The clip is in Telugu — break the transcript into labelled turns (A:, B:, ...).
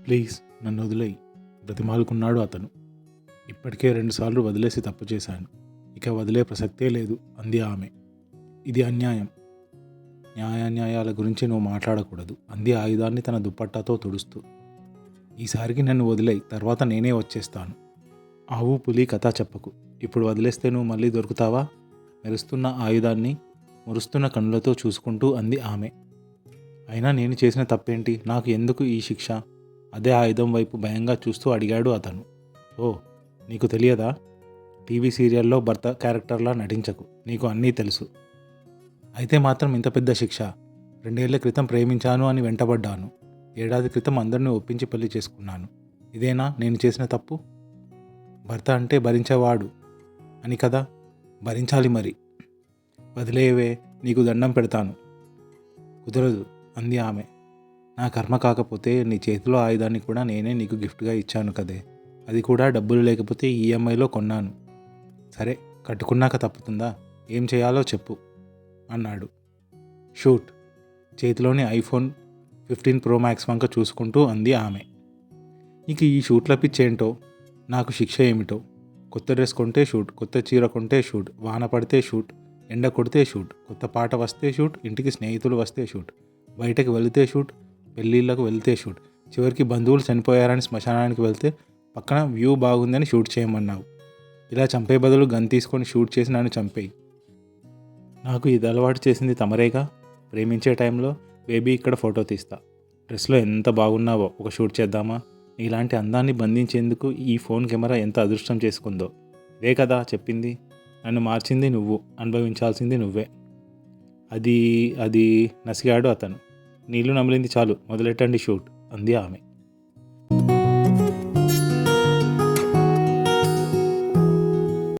A: ప్లీజ్ నన్ను వదిలేయి బ్రతిమాలుకున్నాడు అతను. ఇప్పటికే 2 సార్లు వదిలేసి తప్పు చేశాను. ఇక వదిలే ప్రసక్తే లేదు అంది ఆమె. ఇది అన్యాయం. న్యాయాన్యాయాల గురించి నువ్వు మాట్లాడకూడదు అంది ఆయుధాన్ని తన దుప్పట్టాతో తుడుస్తూ. ఈసారికి నన్ను వదిలేయి, తర్వాత నేనే వచ్చేస్తాను. ఆవు పులి కథ చెప్పకు. ఇప్పుడు వదిలేస్తే నువ్వు మళ్ళీ దొరుకుతావా? మెరుస్తున్న ఆయుధాన్ని మురుస్తున్న కన్నులతో చూసుకుంటూ అంది ఆమె. అయినా నేను చేసిన తప్పేంటి? నాకు ఎందుకు ఈ శిక్ష? అదే ఆయుధం వైపు భయంగా చూస్తూ అడిగాడు అతను. ఓ, నీకు తెలియదా? టీవీ సీరియల్లో భర్త క్యారెక్టర్లా నటించకు. నీకు అన్నీ తెలుసు. అయితే మాత్రం ఇంత పెద్ద శిక్ష? 2 ఏళ్ల క్రితం ప్రేమించాను అని వెంటబడ్డాను. 1 ఏడాది క్రితం అందరినీ ఒప్పించి పెళ్లి చేసుకున్నాను. ఇదేనా నేను చేసిన తప్పు? భర్త అంటే భరించేవాడు అని కదా? భరించాలి మరి. వదిలేవే, నీకు దండం పెడతాను. కుదరదు అంది ఆమె. నా కర్మ కాకపోతే నీ చేతిలో ఆయుధాన్ని కూడా నేనే నీకు గిఫ్ట్గా ఇచ్చాను కదే. అది కూడా డబ్బులు లేకపోతే ఈఎంఐలో కొన్నాను. సరే, కట్టుకున్నాక తప్పుతుందా? ఏం చేయాలో చెప్పు అన్నాడు. షూట్. చేతిలోని ఐఫోన్ 15 Pro Max వంక చూసుకుంటూ అంది ఆమె. నీకు ఈ షూట్ల పిచ్చేంటో, నాకు శిక్ష ఏమిటో? కొత్త డ్రెస్ కొంటే షూట్, కొత్త చీర కొంటే షూట్, వాన పడితే షూట్, ఎండ కొడితే షూట్, కొత్త పాట వస్తే షూట్, ఇంటికి స్నేహితులు వస్తే షూట్, బయటకు వెళితే షూట్, పెళ్ళిళ్ళకు వెళ్తే షూట్, చివరికి బంధువులు చనిపోయారని శ్మశానానికి వెళ్తే పక్కన వ్యూ బాగుందని షూట్ చేయమన్నావు. ఇలా చంపే బదులు గన్ తీసుకొని షూట్ చేసి నన్ను చంపేయి. నాకు ఇది అలవాటు చేసింది తమరేగా. ప్రేమించే టైంలో బేబీ ఇక్కడ ఫోటో తీస్తా, డ్రెస్లో ఎంత బాగున్నావో, ఒక షూట్ చేద్దామా? నీలాంటి అందాన్ని బంధించేందుకు ఈ ఫోన్ కెమెరా ఎంత అదృష్టం చేసుకుందో. ఇదే కదా చెప్పింది. నన్ను మార్చింది నువ్వు, అనుభవించాల్సింది నువ్వే. అది అది నసిగాడు అతను. నీళ్లు నమిలింది చాలు, మొదలెట్టండి షూట్ అంది ఆమె.